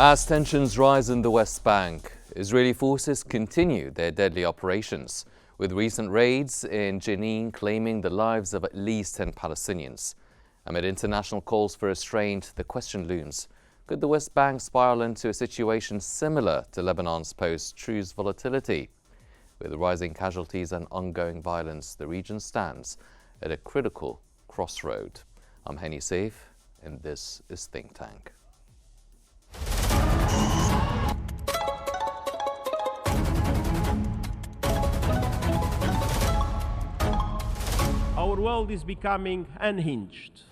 As tensions rise in the West Bank, Israeli forces continue their deadly operations, with recent raids in Jenin claiming the lives of at least 10 Palestinians. Amid international calls for restraint, the question looms: could the West Bank spiral into a situation similar to Lebanon's post-truce volatility? With rising casualties and ongoing violence, the region stands at a critical crossroad. I'm Henny Saif, and this is Think Tank. Our world is becoming unhinged.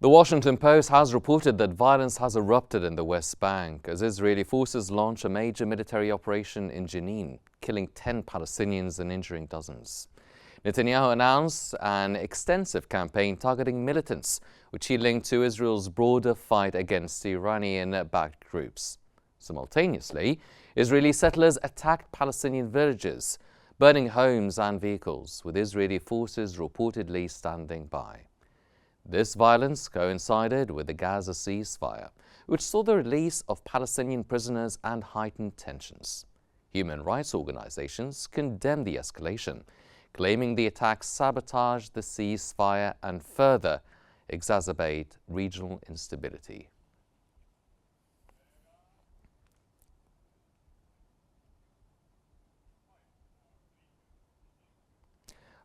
The Washington Post has reported that violence has erupted in the West Bank as Israeli forces launch a major military operation in Jenin, killing 10 Palestinians and injuring dozens. Netanyahu announced an extensive campaign targeting militants, which he linked to Israel's broader fight against Iranian-backed groups. Simultaneously, Israeli settlers attacked Palestinian villages, burning homes and vehicles, with Israeli forces reportedly standing by. This violence coincided with the Gaza ceasefire, which saw the release of Palestinian prisoners and heightened tensions. Human rights organizations condemned the escalation, claiming the attacks sabotaged the ceasefire and further exacerbate regional instability.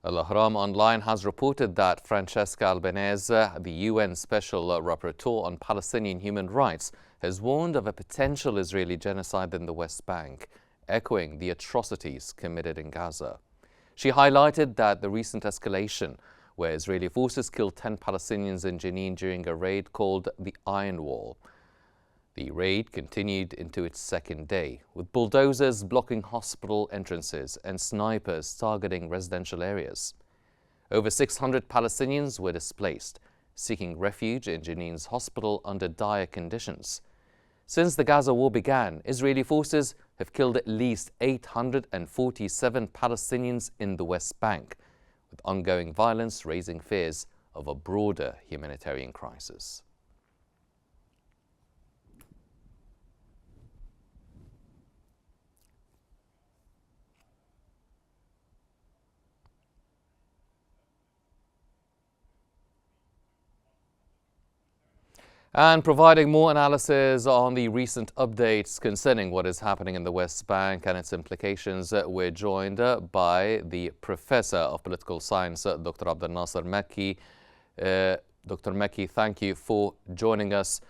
Al-Ahram Online has reported that Francesca Albanese, the UN Special Rapporteur on Palestinian human rights, has warned of a potential Israeli genocide in the West Bank, echoing the atrocities committed in Gaza. She highlighted that the recent escalation, where Israeli forces killed 10 Palestinians in Jenin during a raid called the Iron Wall. The raid continued into its second day, with bulldozers blocking hospital entrances and snipers targeting residential areas. Over 600 Palestinians were displaced, seeking refuge in Jenin's hospital under dire conditions. Since the Gaza war began, Israeli forces have killed at least 847 Palestinians in the West Bank, with ongoing violence raising fears of a broader humanitarian crisis. And providing more analysis on the recent updates concerning what is happening in the West Bank and its implications, we're joined by the Professor of Political Science, Dr. Abdel Nasser Mekki. Dr. Mekki, thank you for joining us.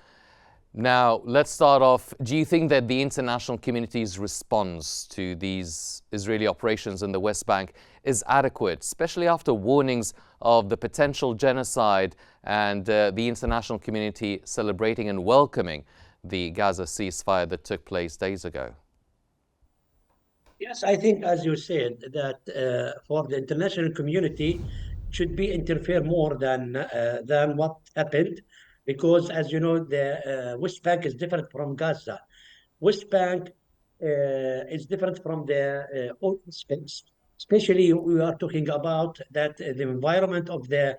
Now, let's start off. Do you think that the international community's response to these Israeli operations in the West Bank is adequate, especially after warnings of the potential genocide and the international community celebrating and welcoming the Gaza ceasefire that took place days ago? Yes, I think, as you said, that for the international community should be interfere more than what happened, because, as you know, the West Bank is different from Gaza. West Bank is different from the open space. Especially, we are talking about that the environment of the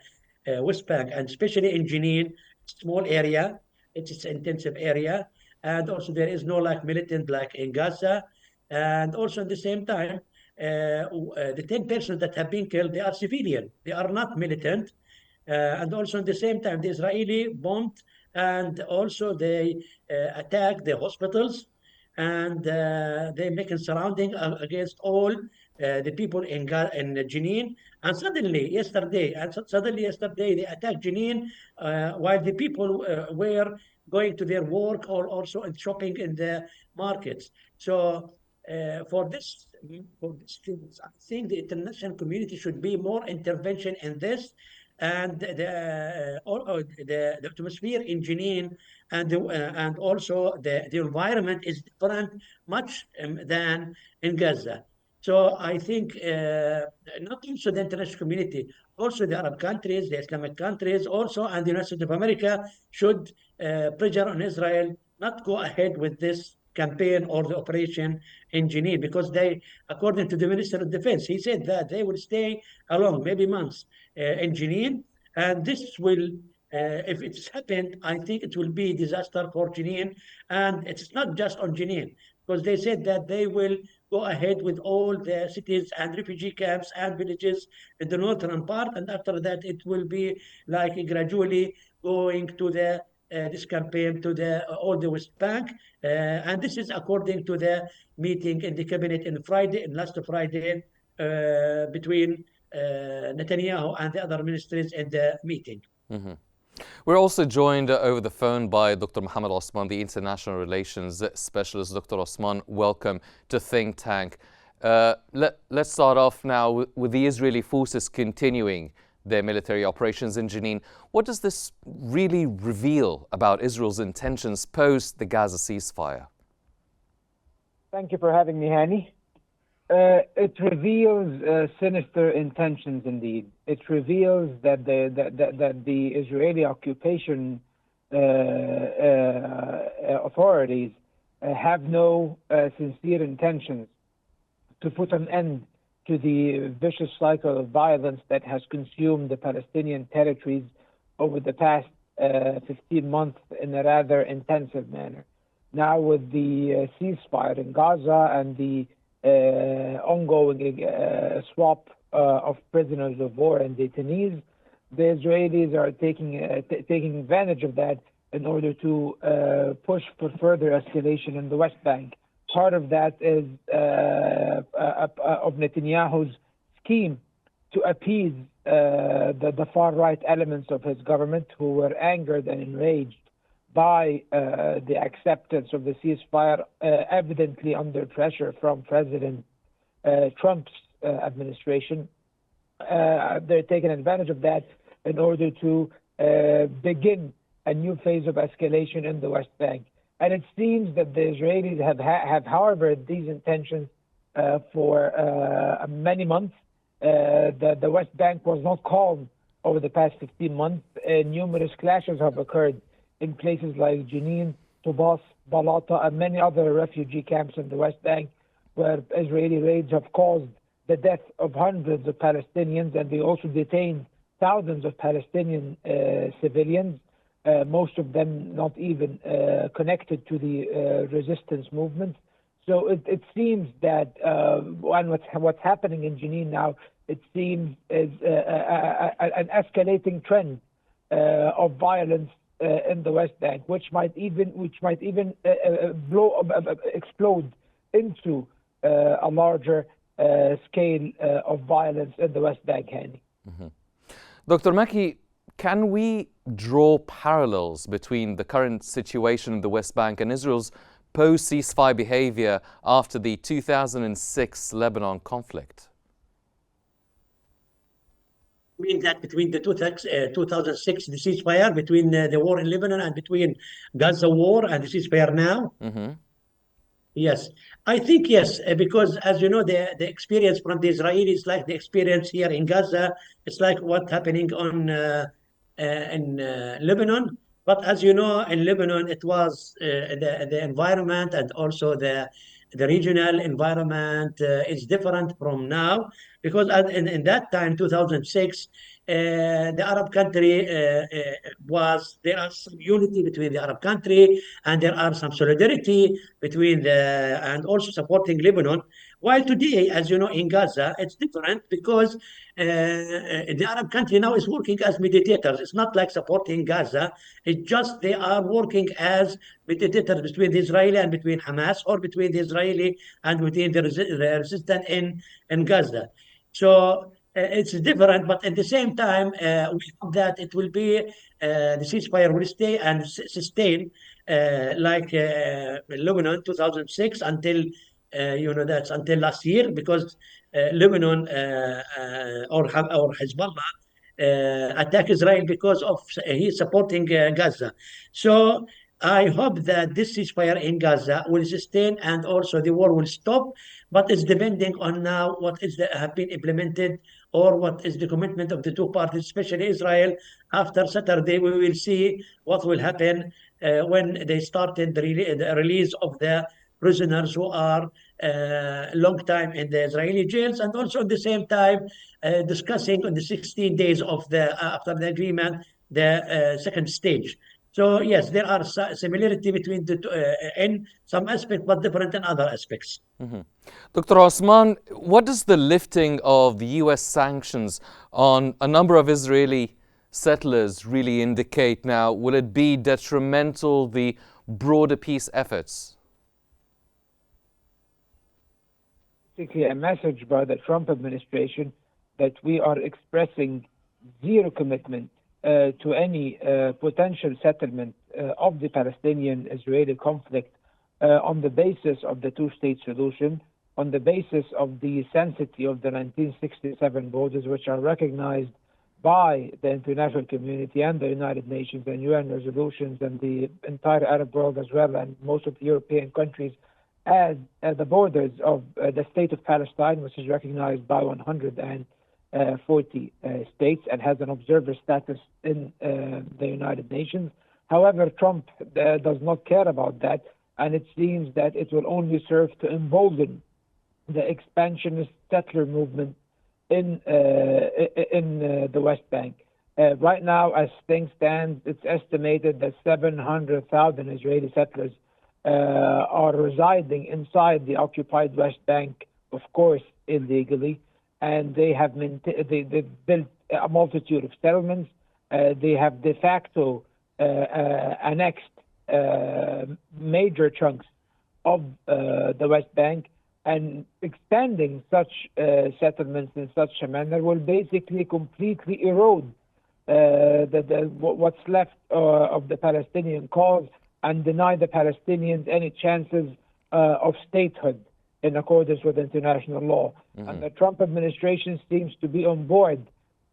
West Bank, and especially in Jenin, small area, it's an intensive area, and also there is no like militant like in Gaza, and also at the same time, the 10 persons that have been killed, they are civilian, they are not militant, and also at the same time, the Israeli bombed and also they attack the hospitals, and they make a surrounding against all the people in Jenin. And suddenly yesterday, they attacked Jenin while the people were going to their work or also shopping in the markets. So for this, I think the international community should be more intervention in this, and the atmosphere in Jenin and also the environment is different much than in Gaza. So I think not also the international community, also the Arab countries, the Islamic countries, also and the United States of America should pressure on Israel not go ahead with this campaign or the operation in Jenin because they, according to the Minister of Defense, he said that they will stay along maybe months in Jenin, and this will. If it's happened, I think it will be a disaster for Jenin, and it's not just on Jenin because they said that they will go ahead with all the cities and refugee camps and villages in the northern part, and after that it will be like gradually going to the this campaign to the all the West Bank, and this is according to the meeting in the cabinet in Friday, in last Friday, between Netanyahu and the other ministries in the meeting. We're also joined over the phone by Dr. Mohammed Osman, the International Relations Specialist. Dr. Osman, welcome to Think Tank. Let's start off now with the Israeli forces continuing their military operations in Jenin. What does this really reveal about Israel's intentions post the Gaza ceasefire? Thank you for having me, Hani. It reveals sinister intentions indeed. It reveals that the Israeli occupation authorities have no sincere intentions to put an end to the vicious cycle of violence that has consumed the Palestinian territories over the past 15 months in a rather intensive manner. Now with the ceasefire in Gaza and the ongoing swap of prisoners of war and detainees, the Israelis are taking advantage of that in order to push for further escalation in the West Bank. Part of that is of Netanyahu's scheme to appease the far-right elements of his government who were angered and enraged by the acceptance of the ceasefire, evidently under pressure from President Trump's administration. They're taking advantage of that in order to begin a new phase of escalation in the West Bank. And it seems that the Israelis have harbored these intentions for many months. The West Bank was not calm over the past 15 months. Numerous clashes have occurred in places like Jenin, Tubas, Balata, and many other refugee camps in the West Bank, where Israeli raids have caused the death of hundreds of Palestinians, and they also detained thousands of Palestinian civilians, most of them not even connected to the resistance movement. So it seems that what's happening in Jenin now, it seems is an escalating trend of violence in the West Bank, which might even explode into a larger scale of violence in the West Bank, Hani. Dr. Maki, can we draw parallels between the current situation in the West Bank and Israel's post-ceasefire behavior after the 2006 Lebanon conflict? Mean that between the 2006, the ceasefire, between the war in Lebanon and between Gaza war and the ceasefire now? Yes, I think yes, because as you know, the experience from the Israelis, like the experience here in Gaza, it's like what's happening on in Lebanon. But as you know, in Lebanon, it was the environment and also the regional environment is different from now, because in that time, 2006, the Arab country there are some unity between the Arab country, and there are some solidarity between and also supporting Lebanon. While today, as you know, in Gaza, it's different because the Arab country now is working as mediators. It's not like supporting Gaza. It's just they are working as mediators between the Israeli and between Hamas, or between the Israeli and between the resistance in Gaza. So it's different, but at the same time, we hope that it will be the ceasefire will stay and sustain like Lebanon 2006 until that's until last year, because Lebanon or Hezbollah attack Israel because of he's supporting Gaza. So I hope that this ceasefire in Gaza will sustain and also the war will stop. but it's depending on now what have been implemented or what is the commitment of the two parties, especially Israel. After Saturday, we will see what will happen when they started the release of the prisoners who are long time in the Israeli jails, and also at the same time discussing on the 16 days of the after the agreement, the second stage. So yes, there are similarity between the two, in some aspects, but different in other aspects. Dr. Osman, what does the lifting of the US sanctions on a number of Israeli settlers really indicate now? Will it be detrimental to the broader peace efforts? Basically, a message by the Trump administration that we are expressing zero commitment to any potential settlement of the Palestinian-Israeli conflict on the basis of the two-state solution, on the basis of the sanctity of the 1967 borders, which are recognized by the international community and the United Nations and UN resolutions and the entire Arab world as well, and most of the European countries, as the borders of the state of Palestine, which is recognized by 140 states and has an observer status in the United Nations. However, Trump does not care about that, and it seems that it will only serve to embolden the expansionist settler movement in the West Bank. Right now, as things stand, it's estimated that 700,000 Israeli settlers are residing inside the occupied West Bank, of course, illegally, and they have they've built a multitude of settlements. They have de facto annexed major chunks of the West Bank, and expanding such settlements in such a manner will basically completely erode what's left of the Palestinian cause and deny the Palestinians any chances of statehood in accordance with international law. And the Trump administration seems to be on board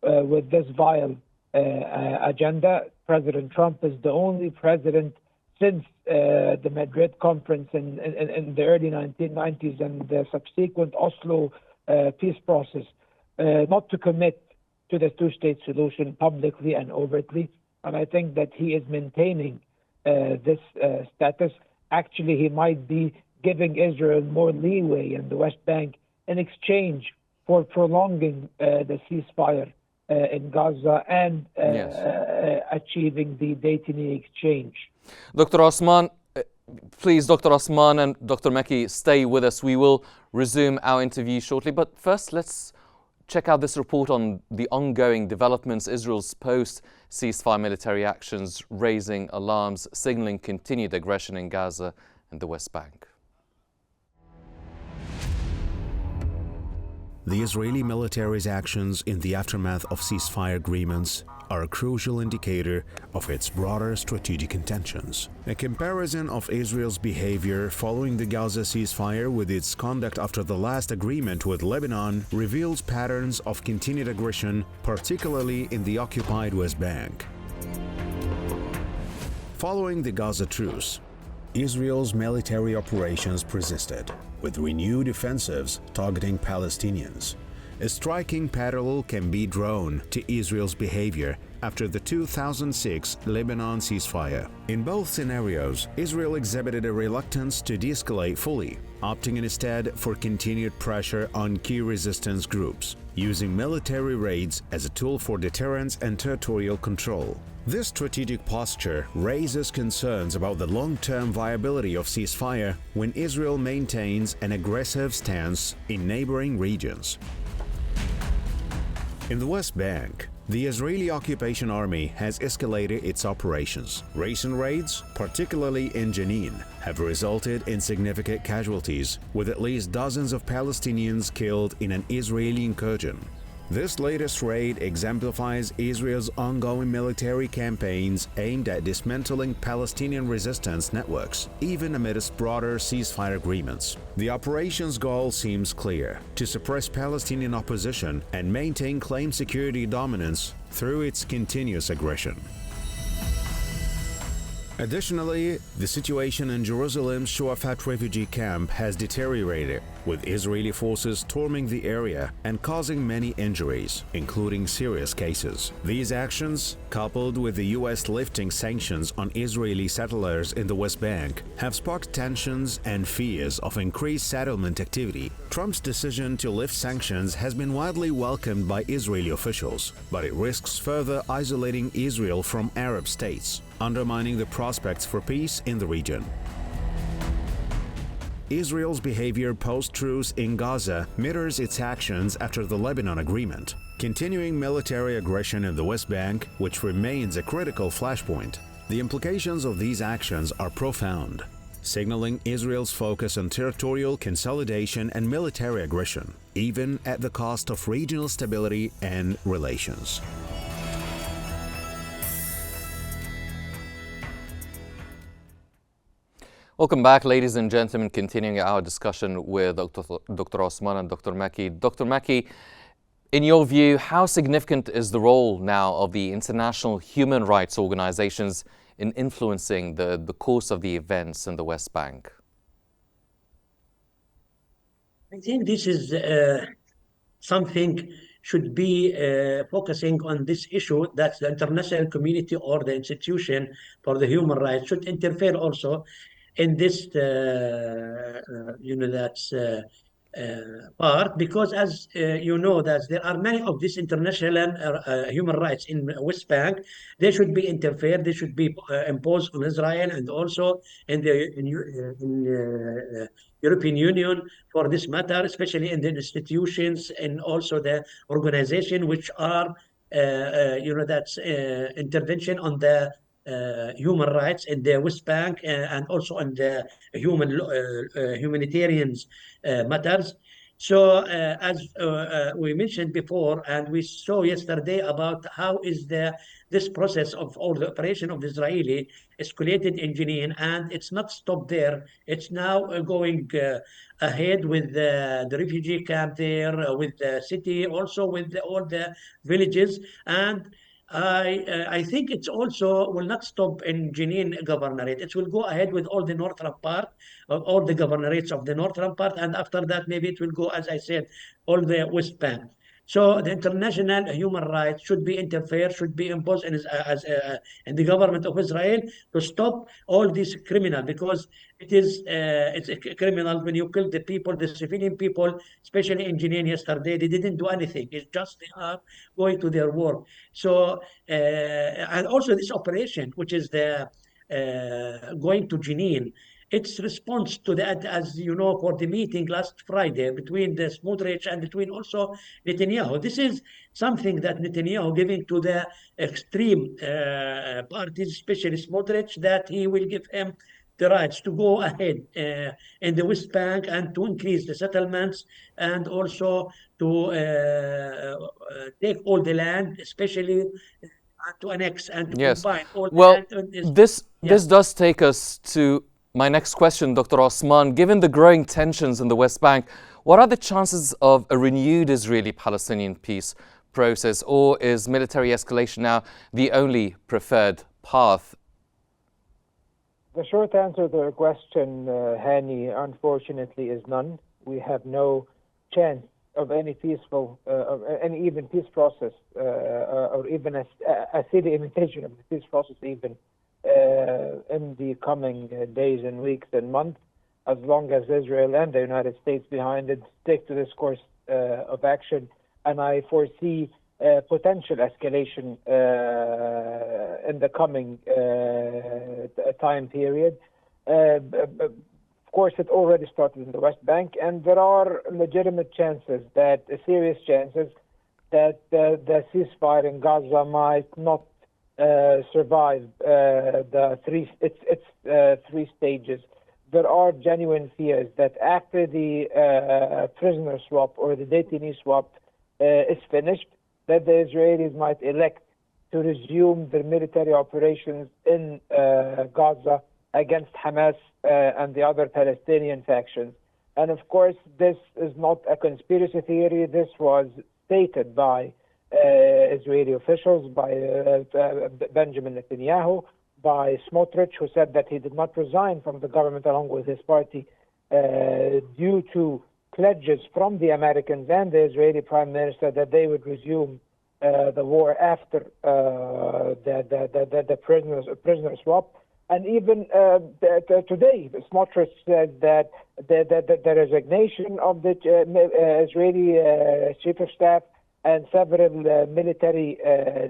with this vile agenda. President Trump is the only president since the Madrid conference in the early 1990s and the subsequent Oslo peace process not to commit to the two-state solution publicly and overtly. And I think that he is maintaining this status. Actually, he might be giving Israel more leeway in the West Bank in exchange for prolonging the ceasefire in Gaza and achieving the Daytoni exchange. Dr. Osman, please, Dr. Osman and Dr. Mekki, stay with us. We will resume our interview shortly. But first, let's check out this report on the ongoing developments. Israel's post-ceasefire military actions raising alarms, signaling continued aggression in Gaza and the West Bank. The Israeli military's actions in the aftermath of ceasefire agreements are a crucial indicator of its broader strategic intentions. A comparison of Israel's behavior following the Gaza ceasefire with its conduct after the last agreement with Lebanon reveals patterns of continued aggression, particularly in the occupied West Bank. Following the Gaza truce, Israel's military operations persisted, with renewed offensives targeting Palestinians. A striking parallel can be drawn to Israel's behavior after the 2006 Lebanon ceasefire. In both scenarios, Israel exhibited a reluctance to de-escalate fully, opting instead for continued pressure on key resistance groups, using military raids as a tool for deterrence and territorial control. This strategic posture raises concerns about the long-term viability of ceasefire when Israel maintains an aggressive stance in neighboring regions. In the West Bank, the Israeli occupation army has escalated its operations. Recent raids, particularly in Jenin, have resulted in significant casualties, with at least dozens of Palestinians killed in an Israeli incursion. This latest raid exemplifies Israel's ongoing military campaigns aimed at dismantling Palestinian resistance networks, even amidst broader ceasefire agreements. The operation's goal seems clear: to suppress Palestinian opposition and maintain claimed security dominance through its continuous aggression. Additionally, the situation in Jerusalem's Shuafat refugee camp has deteriorated, with Israeli forces storming the area and causing many injuries, including serious cases. These actions, coupled with the U.S. lifting sanctions on Israeli settlers in the West Bank, have sparked tensions and fears of increased settlement activity. Trump's decision to lift sanctions has been widely welcomed by Israeli officials, but it risks further isolating Israel from Arab states, undermining the prospects for peace in the region. Israel's behavior post-truce in Gaza mirrors its actions after the Lebanon agreement, continuing military aggression in the West Bank, which remains a critical flashpoint. The implications of these actions are profound, signaling Israel's focus on territorial consolidation and military aggression, even at the cost of regional stability and relations. Welcome back, ladies and gentlemen, continuing our discussion with Dr. Osman and Dr. Maki. Dr. Maki, in your view, how significant is the role now of the international human rights organizations in influencing the course of the events in the West Bank? I think this is something should be focusing on this issue, that the international community or the institution for the human rights should interfere also in this, that's part, because as that there are many of these international human rights in West Bank. They should be interfered. They should be imposed on Israel and also in the European Union for this matter, especially in the institutions and also the organization which are, intervention on the human rights in the West Bank and also on the humanitarian matters. So as we mentioned before, and we saw yesterday about how is this process of all the operation of the Israeli escalated in Jenin, and it's not stopped there. It's now going ahead with the refugee camp there, with the city, also with all the villages. And I think it's also will not stop in Jenin governorate. It will go ahead with all the northern part, all the governorates of the northern part, and after that maybe it will go, as I said, all the West Bank. So the international human rights should be interfered, should be imposed in the government of Israel to stop all these criminal, because it's a criminal when you kill the people, the civilian people, especially in Jenin yesterday. They didn't do anything. It's just they are going to their work. So and also this operation, which is the going to Jenin. Its response to that, as you know, for the meeting last Friday between the Smotrich and between also Netanyahu. This is something that Netanyahu giving to the extreme parties, especially Smotrich, that he will give him the rights to go ahead in the West Bank and to increase the settlements and also to take all the land, especially to annex and to combine all the land. This does take us to my next question, Dr. Osman. Given the growing tensions in the West Bank, what are the chances of a renewed Israeli-Palestinian peace process, or is military escalation now the only preferred path? The short answer to your question, Hani, unfortunately, is none. We have no chance of any peaceful, any even peace process, or even a steady imitation of the peace process, even in the coming days and weeks and months, as long as Israel and the United States behind it stick to this course of action. And I foresee potential escalation in the coming time period. Of course, it already started in the West Bank, and there are legitimate chances, serious chances, that the ceasefire in Gaza might not survive its three stages. There are genuine fears that after the prisoner swap or the detainee swap is finished, that the Israelis might elect to resume their military operations in Gaza against Hamas and the other Palestinian factions. And of course, this is not a conspiracy theory. This was stated by Israeli officials, by Benjamin Netanyahu, by Smotrich, who said that he did not resign from the government along with his party due to pledges from the Americans and the Israeli Prime Minister that they would resume the war after the prisoner swap. And even today, Smotrich said that the resignation of the Israeli chief of staff and several military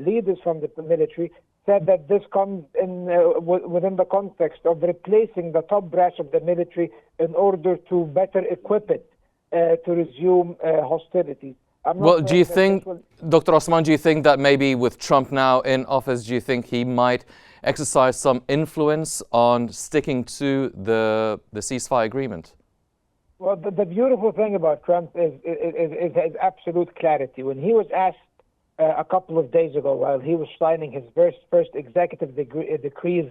leaders from the military said that this comes in within the context of replacing the top brass of the military in order to better equip it to resume hostilities. Well, do you think, Dr. Osman, do you think that maybe with Trump now in office, do you think he might exercise some influence on sticking to the ceasefire agreement? Well, the beautiful thing about Trump is his absolute clarity. When he was asked a couple of days ago, while he was signing his first executive decrees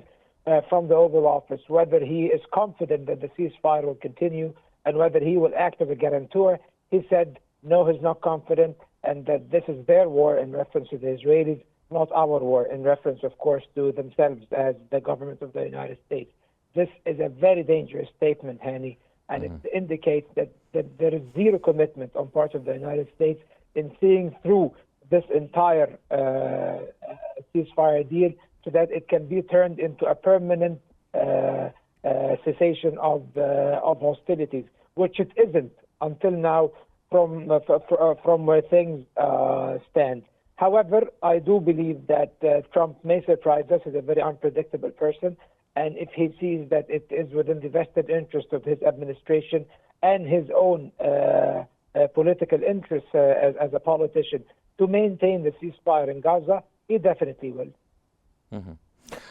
from the Oval Office, whether he is confident that the ceasefire will continue and whether he will act as a guarantor, he said, no, he's not confident, and that this is their war in reference to the Israelis, not our war in reference, of course, to themselves as the government of the United States. This is a very dangerous statement, Hani, and it indicates that there is zero commitment on part of the United States in seeing through this entire ceasefire deal so that it can be turned into a permanent cessation of hostilities, which it isn't until now from where things stand. However, I do believe that Trump may surprise us. He's a very unpredictable person, and if he sees that it is within the vested interest of his administration and his own political interests as a politician to maintain the ceasefire in Gaza, he definitely will.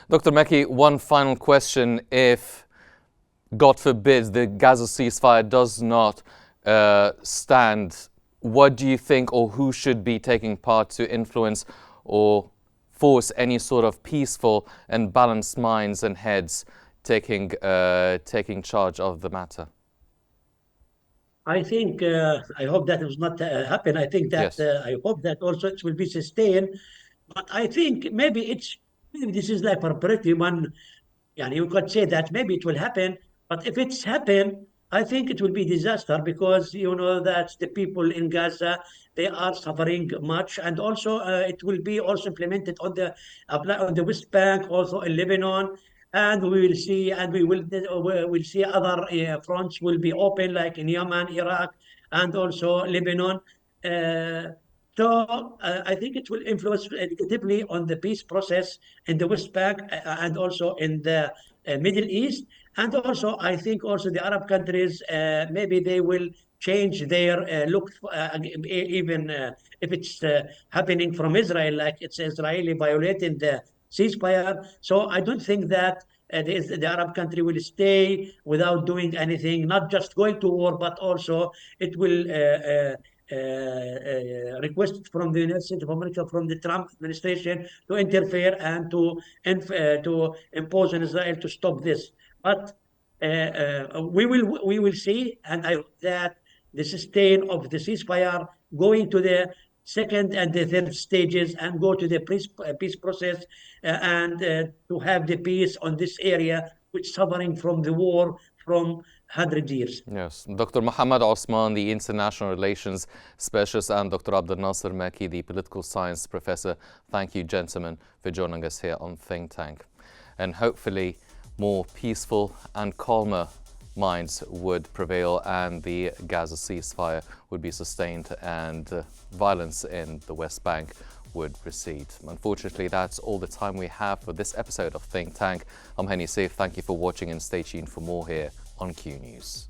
Dr. Mekki, one final question. If, God forbid, the Gaza ceasefire does not stand, what do you think, or who should be taking part to influence or force any sort of peaceful and balanced minds and heads taking charge of the matter? I think, I hope that will not happen. I think that, Yes. I hope that also it will be sustained. But I think maybe this is like preparatory one. Yeah, you could say that maybe it will happen. But if it's happened, I think it will be disaster because you know that the people in Gaza, they are suffering much, and also it will be also implemented on the West Bank, also in Lebanon, and we will see, and we'll see other fronts will be open like in Yemen, Iraq, and also Lebanon. So I think it will influence negatively on the peace process in the West Bank and also in the Middle East. And also, I think also the Arab countries, maybe they will change their look, even if it's happening from Israel, like it's Israeli violating the ceasefire. So I don't think that the Arab country will stay without doing anything, not just going to war, but also it will requested from the United States of America, from the Trump administration, to interfere and to impose on Israel to stop this. But we will see, and I hope that the sustain of the ceasefire going to the second and the third stages and go to the peace process and to have the peace on this area, which is suffering from the war from 100 years. Yes. Dr. Mohammed Osman, the International Relations Specialist, and Dr. Abdel Nasser Mekki, the Political Science Professor. Thank you, gentlemen, for joining us here on Think Tank. And hopefully more peaceful and calmer minds would prevail and the Gaza ceasefire would be sustained and violence in the West Bank would recede. Unfortunately, that's all the time we have for this episode of Think Tank. I'm Henny Saif. Thank you for watching and stay tuned for more here on Q News.